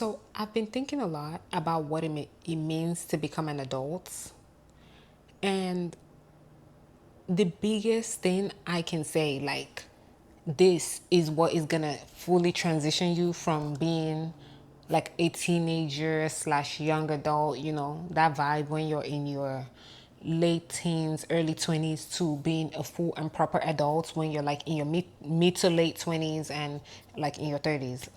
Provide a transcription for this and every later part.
So I've been thinking a lot about what it means to become an adult. And the biggest thing I can say, like, this is what is gonna fully transition you from being like a teenager slash young adult, that vibe when you're in your late teens, early 20s to being a full and proper adult when you're like in your mid to late 20s and like in your 30s.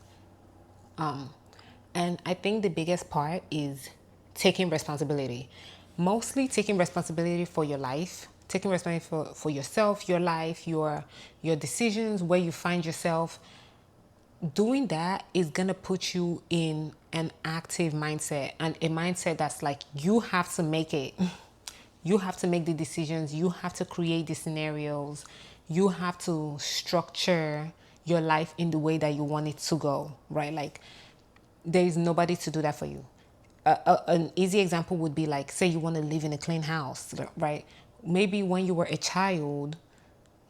And I think the biggest part is taking responsibility. Mostly taking responsibility for your life, taking responsibility for yourself, your life, your decisions, where you find yourself. Doing that is gonna put you in an active mindset and a mindset that's like you have to make it. You have to make the decisions, you have to create the scenarios, you have to structure your life in the way that you want it to go, right? Like there is nobody to do that for you. An easy example would be like, say you want to live in a clean house, right? Maybe when you were a child,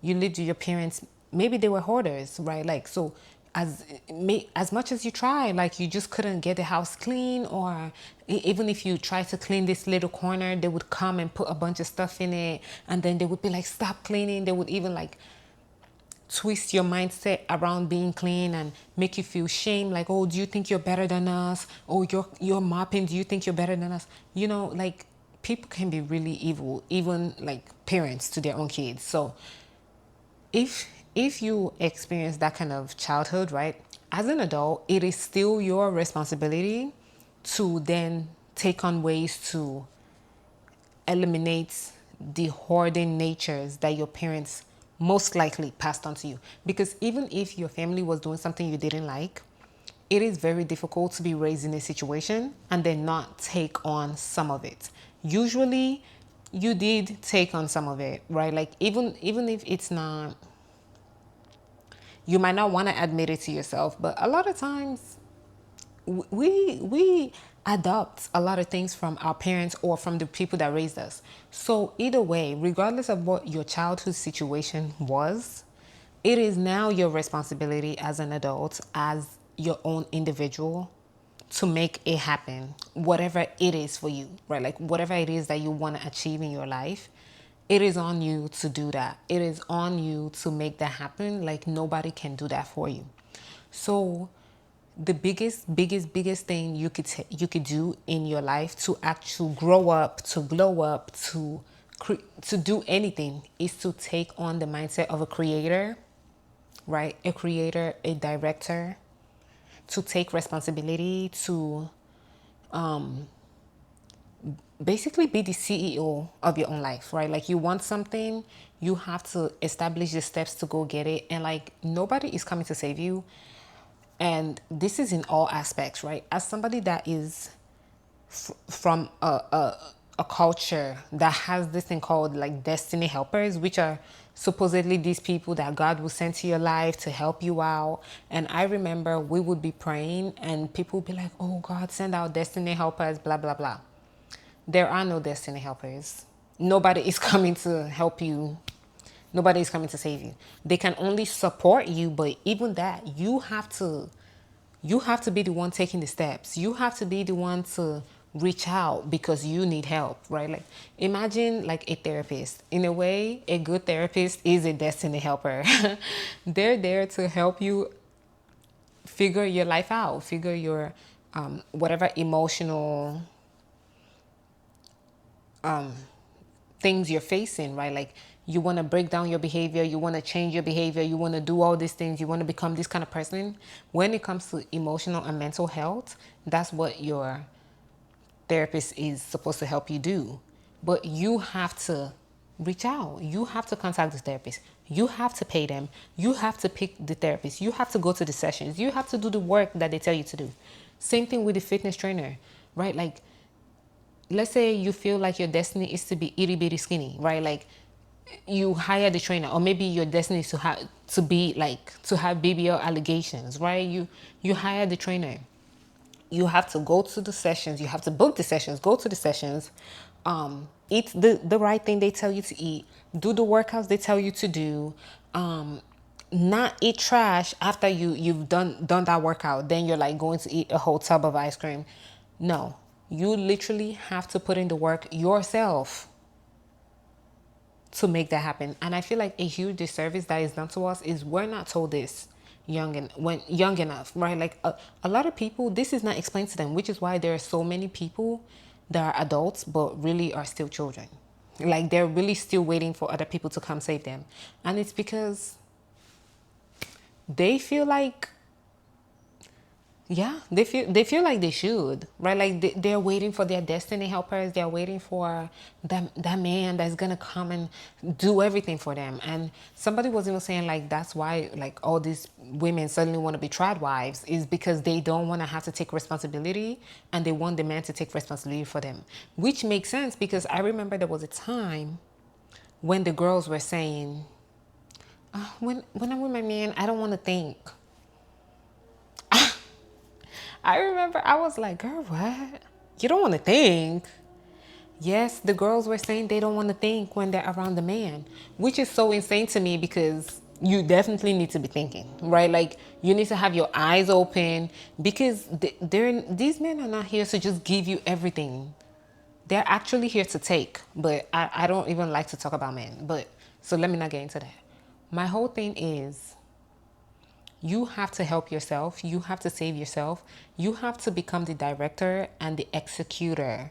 you lived with your parents. Maybe they were hoarders, right? Like so, as much as you try, like you just couldn't get the house clean, or even if you try to clean this little corner, they would come and put a bunch of stuff in it, and then they would be like, "Stop cleaning." They would even like twist your mindset around being clean and make you feel shame, like, oh, do you think you're better than us? Oh, you're mopping, do you think you're better than us? Like people can be really evil, even like parents to their own kids. So if you experience that kind of childhood, right, as an adult, it is still your responsibility to then take on ways to eliminate the hoarding natures that your parents most likely passed on to you. Because even if your family was doing something you didn't like, it is very difficult to be raised in a situation and then not take on some of it. Usually, you did take on some of it, right? Like even if it's not, you might not want to admit it to yourself, but a lot of times we adopt a lot of things from our parents or from the people that raised us. So either way, regardless of what your childhood situation was, it is now your responsibility as an adult, as your own individual, to make it happen, whatever it is for you, right? Like whatever it is that you want to achieve in your life, it is on you to do that. It is on you to make that happen. Like nobody can do that for you. So the biggest thing you could do in your life to actually grow up, to glow up, to do anything is to take on the mindset of a creator, right? A creator, a director, to take responsibility, to basically be the CEO of your own life, right? Like you want something, you have to establish the steps to go get it. And like nobody is coming to save you. And this is in all aspects, right? As somebody that is from a culture that has this thing called like destiny helpers, which are supposedly these people that God will send to your life to help you out. And I remember we would be praying and people would be like, oh, God, send out destiny helpers, blah, blah, blah. There are no destiny helpers. Nobody is coming to help you. Nobody is coming to save you. They can only support you, but even that, you have to be the one taking the steps. You have to be the one to reach out because you need help, right? Like imagine like a therapist. In a way, a good therapist is a destiny helper. They're there to help you figure your life out, figure your whatever emotional things you're facing, right? Like you want to break down your behavior, you want to change your behavior, you want to do all these things, you want to become this kind of person. When it comes to emotional and mental health, that's what your therapist is supposed to help you do. But you have to reach out. You have to contact the therapist. You have to pay them. You have to pick the therapist. You have to go to the sessions. You have to do the work that they tell you to do. Same thing with the fitness trainer, right? Like let's say you feel like your destiny is to be itty bitty skinny, right? Like you hire the trainer, or maybe your destiny is to have to be like to have BBL allegations, right? You hire the trainer. You have to go to the sessions. You have to book the sessions. Go to the sessions. Eat the right thing they tell you to eat. Do the workouts they tell you to do. not eat trash after you've done that workout, then you're like going to eat a whole tub of ice cream. No, you literally have to put in the work yourself to make that happen. And I feel like a huge disservice that is done to us is we're not told this when young enough, right? Like a lot of people, this is not explained to them, which is why there are so many people that are adults but really are still children. Like they're really still waiting for other people to come save them. And it's because they feel like, yeah, they feel like they should, right? Like they're waiting for their destiny helpers. They're waiting for that man that's gonna come and do everything for them. And somebody was even saying like that's why like all these women suddenly want to be trad wives, is because they don't want to have to take responsibility and they want the man to take responsibility for them, which makes sense because I remember there was a time when the girls were saying, when I'm with my man, I don't want to think. I remember I was like, girl, what? You don't want to think? Yes, the girls were saying they don't want to think when they're around the man, which is so insane to me because you definitely need to be thinking, right? Like you need to have your eyes open because these men are not here to just give you everything. They're actually here to take, but I don't even like to talk about men. But so let me not get into that. My whole thing is you have to help yourself. You have to save yourself. You have to become the director and the executor.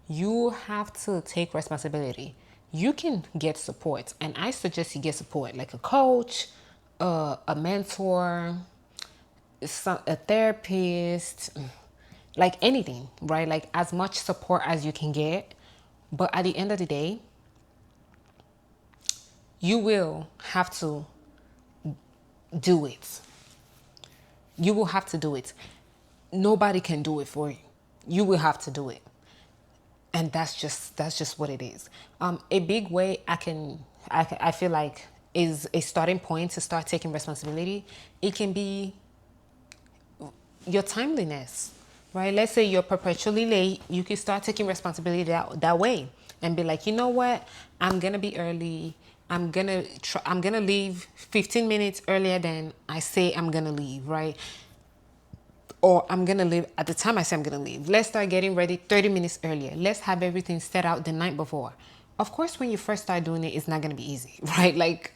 You have to take responsibility. You can get support, and I suggest you get support like a coach, a mentor, a therapist, like anything, right? Like as much support as you can get. But at the end of the day, you will have to do it. You will have to do it. Nobody can do it for you. You will have to do it. And that's just what it is. A big way I feel like is a starting point to start taking responsibility. It can be your timeliness, right? Let's say you're perpetually late. You can start taking responsibility that way and be like, you know what? I'm gonna be early. I'm gonna leave 15 minutes earlier than I say I'm gonna leave, right? Or I'm gonna leave at the time I say I'm gonna leave. Let's start getting ready 30 minutes earlier. Let's have everything set out the night before. Of course, when you first start doing it, it's not gonna be easy, right? Like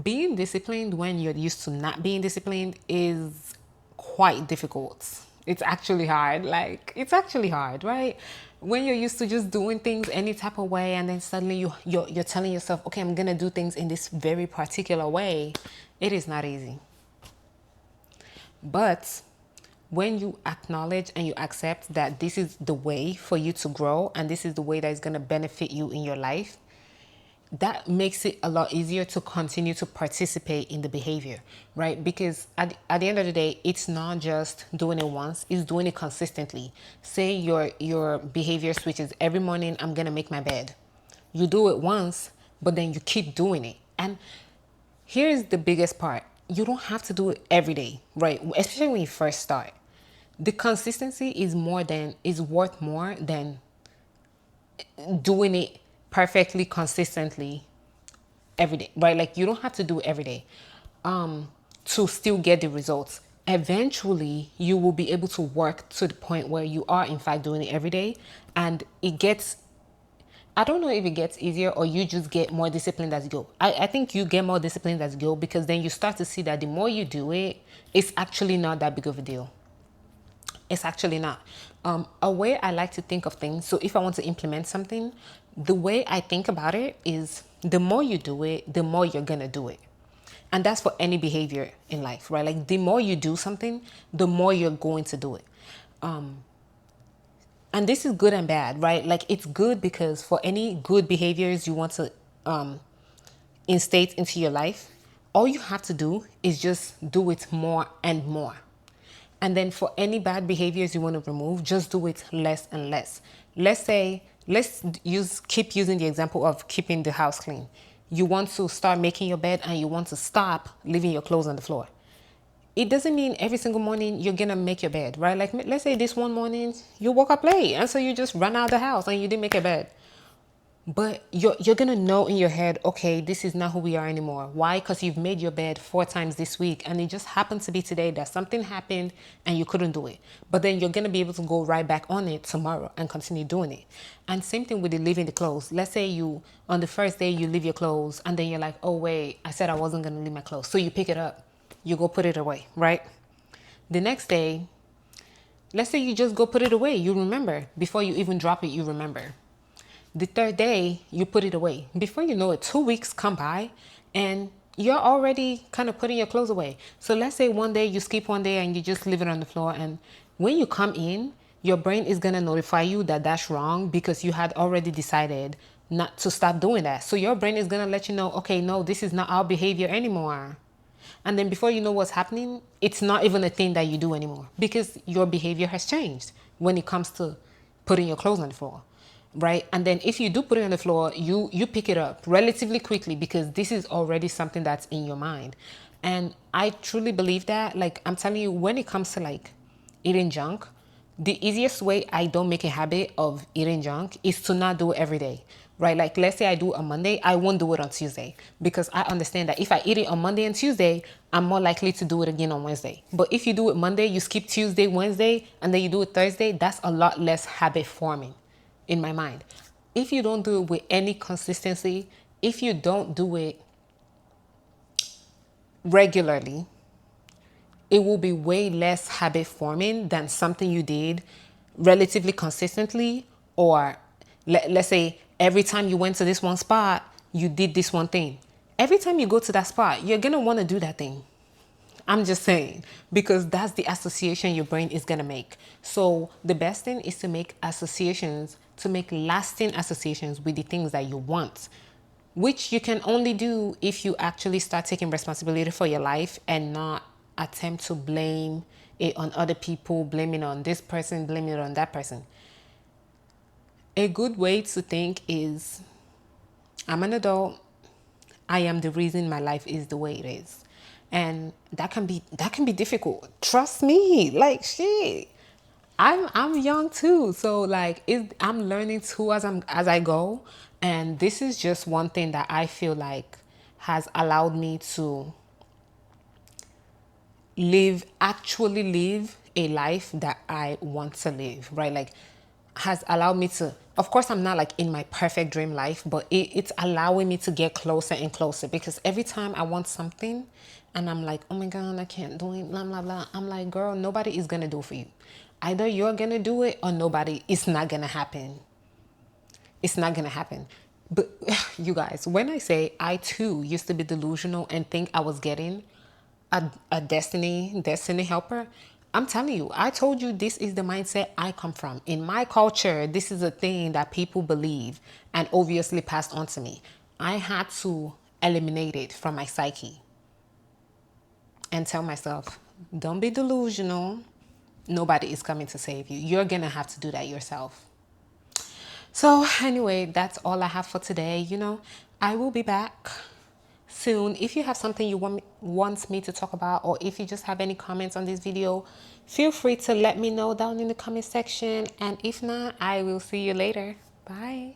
being disciplined when you're used to not being disciplined is quite difficult. It's actually hard. Like it's actually hard, right? When you're used to just doing things any type of way, and then suddenly you're telling yourself, okay, I'm gonna do things in this very particular way. It is not easy. But when you acknowledge and you accept that this is the way for you to grow and this is the way that is going to benefit you in your life, that makes it a lot easier to continue to participate in the behavior, right? Because at the end of the day, it's not just doing it once, it's doing it consistently. Say your behavior switches every morning, I'm going to make my bed. You do it once, but then you keep doing it. And here's the biggest part. You don't have to do it every day, right? Especially when you first start. The consistency is worth more than doing it perfectly consistently every day, right? Like you don't have to do it every day to still get the results. Eventually, you will be able to work to the point where you are in fact doing it every day, and it gets, I don't know if it gets easier or you just get more disciplined as you go. I think you get more disciplined as you go because then you start to see that the more you do it, it's actually not that big of a deal. It's actually not. A way I like to think of things, so if I want to implement something, the way I think about it is the more you do it, the more you're going to do it. And that's for any behavior in life, right? Like the more you do something, the more you're going to do it. And this is good and bad, right? Like it's good because for any good behaviors you want to instate into your life, all you have to do is just do it more and more. And then for any bad behaviors you want to remove, just do it less and less. Let's keep using the example of keeping the house clean. You want to start making your bed and you want to stop leaving your clothes on the floor. It doesn't mean every single morning you're gonna make your bed, right? Like let's say this one morning you woke up late and so you just run out of the house and you didn't make your bed. But you're gonna know in your head, okay, this is not who we are anymore. Why? Because you've made your bed 4 times this week, and it just happened to be today that something happened and you couldn't do it. But then you're gonna be able to go right back on it tomorrow and continue doing it. And same thing with the leaving the clothes. Let's say you on the first day you leave your clothes, and then you're like, oh wait, I said I wasn't gonna leave my clothes. So you pick it up, you go put it away, right? The next day, let's say you just go put it away. You remember before you even drop it. You remember. The third day, you put it away. Before you know it, 2 weeks come by and you're already kind of putting your clothes away. So let's say one day you skip one day and you just leave it on the floor. And when you come in, your brain is going to notify you that that's wrong because you had already decided not to stop doing that. So your brain is going to let you know, okay, no, this is not our behavior anymore. And then before you know what's happening, it's not even a thing that you do anymore because your behavior has changed when it comes to putting your clothes on the floor, right? And then if you do put it on the floor, you pick it up relatively quickly because this is already something that's in your mind. And I truly believe that, like I'm telling you, when it comes to like eating junk, the easiest way I don't make a habit of eating junk is to not do it every day, right? Like let's say I do it on Monday, I won't do it on Tuesday because I understand that if I eat it on Monday and Tuesday, I'm more likely to do it again on Wednesday. But if you do it Monday, you skip Tuesday, Wednesday, and then you do it Thursday, that's a lot less habit forming in my mind. If you don't do it with any consistency, if you don't do it regularly, it will be way less habit forming than something you did relatively consistently. Or let's say every time you went to this one spot, you did this one thing. Every time you go to that spot, you're going to want to do that thing. I'm just saying, because that's the association your brain is going to make. So the best thing is to make associations, to make lasting associations with the things that you want, which you can only do if you actually start taking responsibility for your life and not attempt to blame it on other people, blame it on this person, blame it on that person. A good way to think is, I'm an adult. I am the reason my life is the way it is. And that can be difficult. Trust me. Like shit. I'm young too. So like I'm learning too as I go. And this is just one thing that I feel like has allowed me to actually live a life that I want to live, right? Like has allowed me to, of course I'm not like in my perfect dream life, but it's allowing me to get closer and closer because every time I want something and I'm like, oh my God, I can't do it, blah, blah, blah. I'm like, girl, nobody is going to do it for you. Either you're going to do it or nobody, it's not going to happen. It's not going to happen. But you guys, when I say I too used to be delusional and think I was getting a destiny helper, I'm telling you, I told you this is the mindset I come from. In my culture, this is a thing that people believe and obviously passed on to me. I had to eliminate it from my psyche and tell myself, don't be delusional. Nobody is coming to save you. You're going to have to do that yourself. So anyway, that's all I have for today. I will be back soon. If you have something you want me to talk about, or if you just have any comments on this video, feel free to let me know down in the comment section. And if not, I will see you later. Bye.